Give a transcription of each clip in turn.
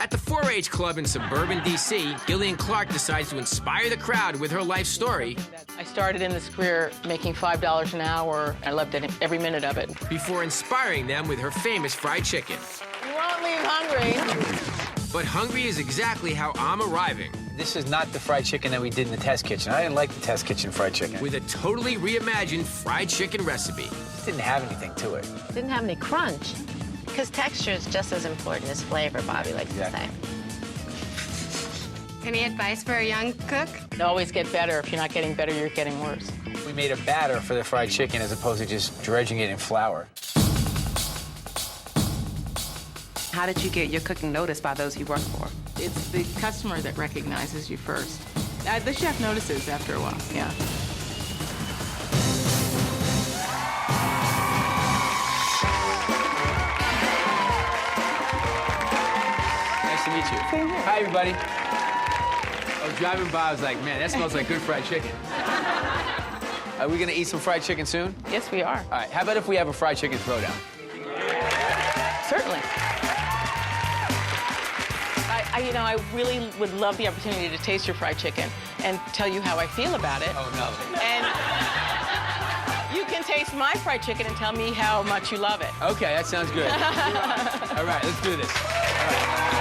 At the 4-H club in suburban D.C., Gillian Clark decides to inspire the crowd with her life story. I started in this career making $5 an hour. I loved it, every minute of it. Before inspiring them with her famous fried chicken. You won't leave hungry. But hungry is exactly how I'm arriving. This is not the fried chicken that we did in the test kitchen. I didn't like the test kitchen fried chicken. With a totally reimagined fried chicken recipe. It didn't have anything to it. Didn't have any crunch. Because texture is just as important as flavor, Bobby likes to say. Any advice for a young cook? You always get better. If you're not getting better, you're getting worse. We made a batter for the fried chicken as opposed to just dredging it in flour. How did you get your cooking noticed by those you work for? It's the customer that recognizes you first. The chef notices after a while, yeah. Nice to meet you. Same here. Hi, everybody. I was driving by, I was like, man, that smells like good fried chicken. Are we gonna eat some fried chicken soon? Yes, we are. All right, how about if we have a fried chicken throwdown? Certainly. I really would love the opportunity to taste your fried chicken and tell you how I feel about it. Oh, no. And you can taste my fried chicken and tell me how much you love it. Okay, that sounds good. All right, let's do this. All right.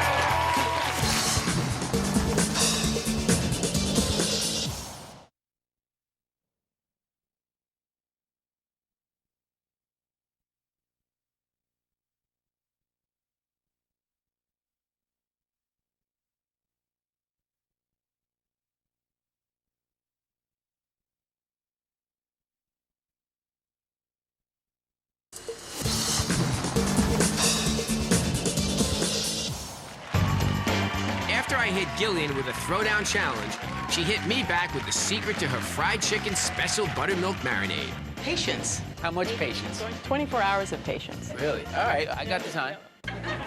After I hit Gillian with a throwdown challenge, she hit me back with the secret to her fried chicken special buttermilk marinade. Patience. How much patience? 24 hours of patience. Really? All right, I got the time.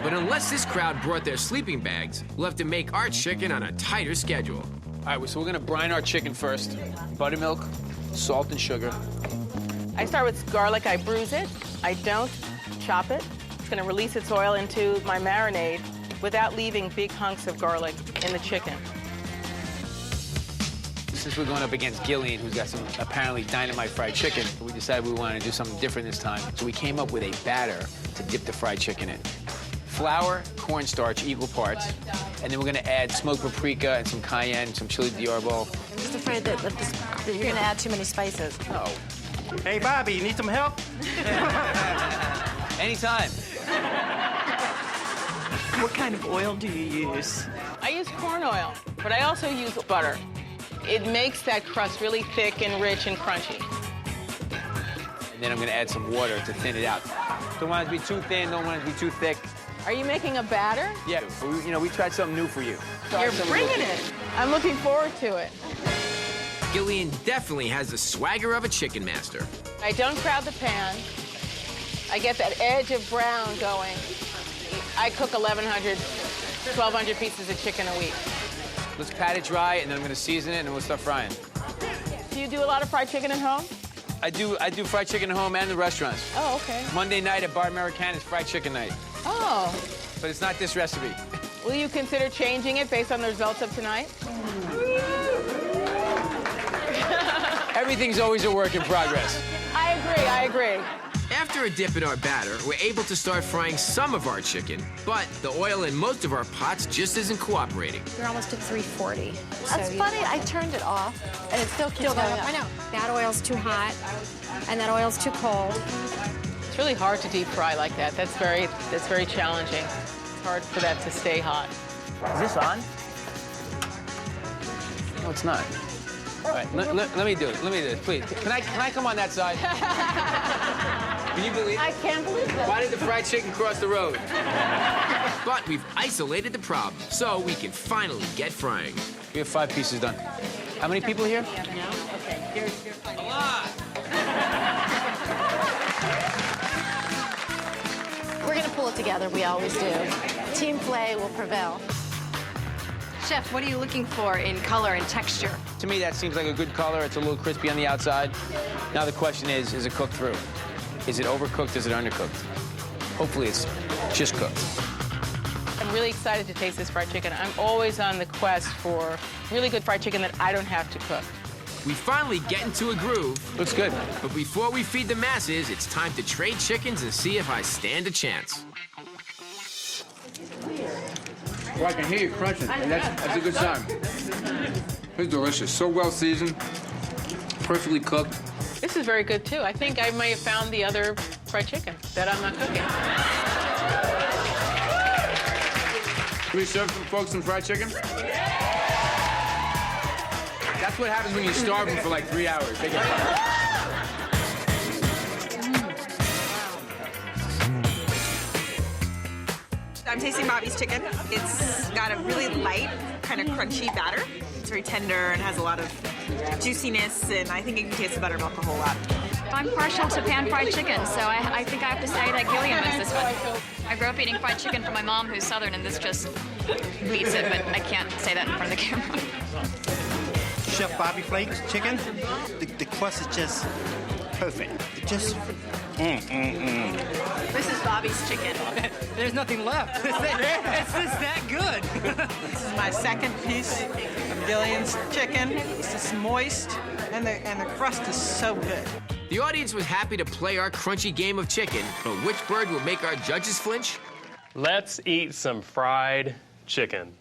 But unless this crowd brought their sleeping bags, we'll have to make our chicken on a tighter schedule. All right, so we're gonna brine our chicken first. Buttermilk, salt and sugar. I start with garlic. I bruise it. I don't chop it. It's going to release its oil into my marinade without leaving big hunks of garlic in the chicken. Since we're going up against Gillian, who's got some apparently dynamite fried chicken, we decided we wanted to do something different this time. So we came up with a batter to dip the fried chicken in. Flour, cornstarch, equal parts. And then we're gonna add smoked paprika and some cayenne, some chili de arbol. I'm just afraid that you're going to add too many spices. Oh, Hey, Bobby, you need some help? anytime. What kind of oil do you use? I use corn oil, but I also use butter. It makes that crust really thick and rich and crunchy. And then I'm gonna add some water to thin it out. Don't want it to be too thin, don't want it to be too thick. Are you making a batter? Yeah, we tried something new for you. You're bringing it. I'm looking forward to it. Gillian definitely has the swagger of a chicken master. I don't crowd the pan. I get that edge of brown going. I cook 1,100, 1,200 pieces of chicken a week. Let's pat it dry, and then I'm gonna season it, and then we'll start frying. Do you do a lot of fried chicken at home? I do fried chicken at home and the restaurants. Oh, okay. Monday night at Bar Americana is fried chicken night. Oh. But it's not this recipe. Will you consider changing it based on the results of tonight? Everything's always a work in progress. I agree. After a dip in our batter, we're able to start frying some of our chicken, but the oil in most of our pots just isn't cooperating. You're almost at 340. That's So funny. I turned it off, and it still keeps going up. I know. That oil's too hot, and that oil's too cold. It's really hard to deep fry like that. That's very challenging. It's hard for that to stay hot. Is this on? No, it's not. All right, let me do it. Let me do it, please. Can I come on that side? Can you believe it? I can't believe that. Why did the fried chicken cross the road? But we've isolated the problem, so we can finally get frying. We have 5 pieces done. How many people here? Okay, A lot. We're going to pull it together. We always do. Team play will prevail. Chef, what are you looking for in color and texture? To me, that seems like a good color. It's a little crispy on the outside. Now the question is it cooked through? Is it overcooked? Is it undercooked? Hopefully it's just cooked. I'm really really excited to taste this fried chicken. I'm always on the quest for really good fried chicken that I don't have to cook. We finally get into a groove. Looks good. But before we feed the masses, it's time to trade chickens and see if I stand a chance. Well, I can hear you crunching, and that's a good sign. It's delicious. So well seasoned, perfectly cooked. This is very good, too. I think I may have found the other fried chicken that I'm not cooking. Can we serve some folks some fried chicken? That's what happens when you starve them for like 3 hours. They get I'm tasting Bobby's chicken. It's got a really light, kind of crunchy batter. It's very tender and has a lot of juiciness, and I think you can taste the buttermilk a whole lot. I'm partial to pan-fried chicken, so I think I have to say that Gillian wins this one. I grew up eating fried chicken from my mom, who's Southern, and this just beats it, but I can't say that in front of the camera. Chef Bobby Flake's chicken. The crust is just perfect. It just, This is Bobby's chicken. There's nothing left. It's just that good. This is my second piece of Gillian's chicken. It's just moist, and the crust is so good. The audience was happy to play our crunchy game of chicken, but which bird will make our judges flinch? Let's eat some fried chicken.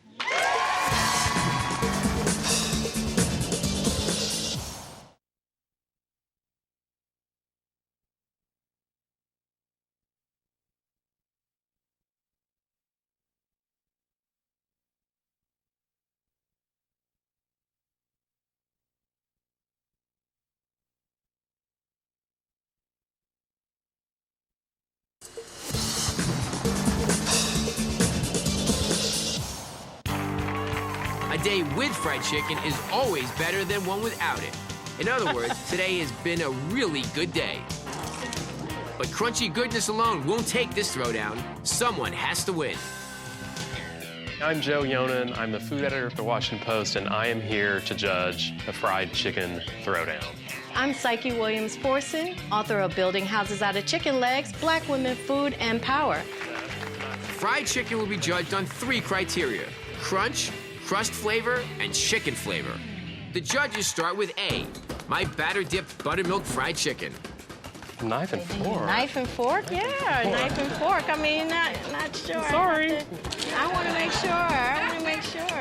A day with fried chicken is always better than one without it. In other words, today has been a really good day. But crunchy goodness alone won't take this throwdown. Someone has to win. I'm Joe Yonan. I'm the food editor at the Washington Post, and I am here to judge the fried chicken throwdown. I'm Psyche Williams-Forson, author of Building Houses Out of Chicken Legs, Black Women, Food, and Power. Fried chicken will be judged on 3 criteria: crunch, crust flavor, and chicken flavor. The judges start with A, my batter-dipped buttermilk fried chicken. Knife and fork? Knife and fork? Yeah, knife and fork. I mean, not sure. Sorry. I want to make sure.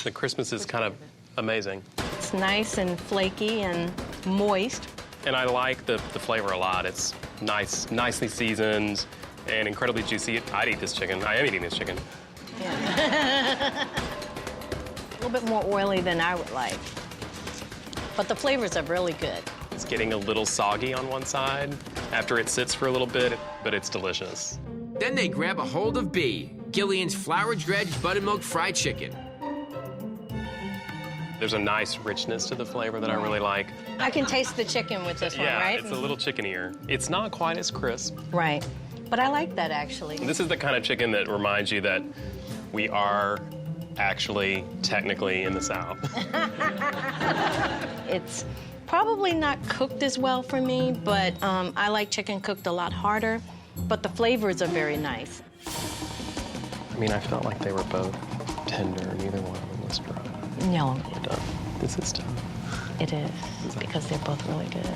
The Christmas is kind of amazing. It's nice and flaky and moist. And I like the flavor a lot. It's nicely seasoned and incredibly juicy. I'd eat this chicken. I am eating this chicken. Yeah. A little bit more oily than I would like. But the flavors are really good. It's getting a little soggy on one side after it sits for a little bit, but it's delicious. Then they grab a hold of B, Gillian's flour-dredged buttermilk fried chicken. There's a nice richness to the flavor that I really like. I can taste the chicken with this one, right? Yeah, it's a little chickenier. It's not quite as crisp. Right. But I like that, actually. This is the kind of chicken that reminds you that we are actually technically in the South. It's probably not cooked as well for me, but I like chicken cooked a lot harder. But the flavors are very nice. I mean, I felt like they were both tender. Neither one of them was dry. No. This is tough. It is, because they're both really good.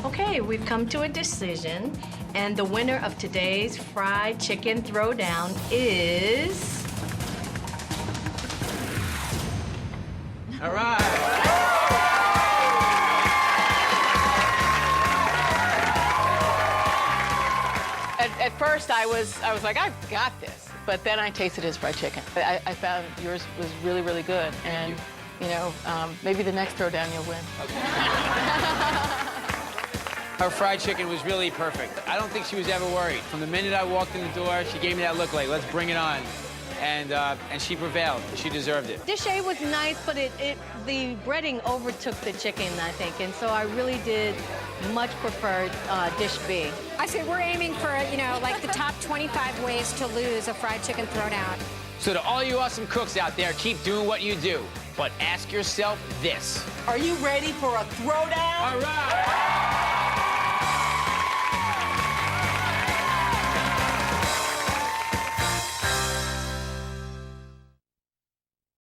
Okay, we've come to a decision, and the winner of today's fried chicken throwdown is... All right. At first, I was like, I've got this. But then I tasted his fried chicken. I found yours was really, really good. And, you know, maybe the next throwdown you'll win. Her fried chicken was really perfect. I don't think she was ever worried. From the minute I walked in the door, she gave me that look like, let's bring it on. And she prevailed. She deserved it. Dish A was nice, but the breading overtook the chicken, I think. And so I really did much prefer Dish B. I say we're aiming for, you know, like the top 25 ways to lose a fried chicken throwdown. So to all you awesome cooks out there, keep doing what you do. But ask yourself this. Are you ready for a throwdown? All right.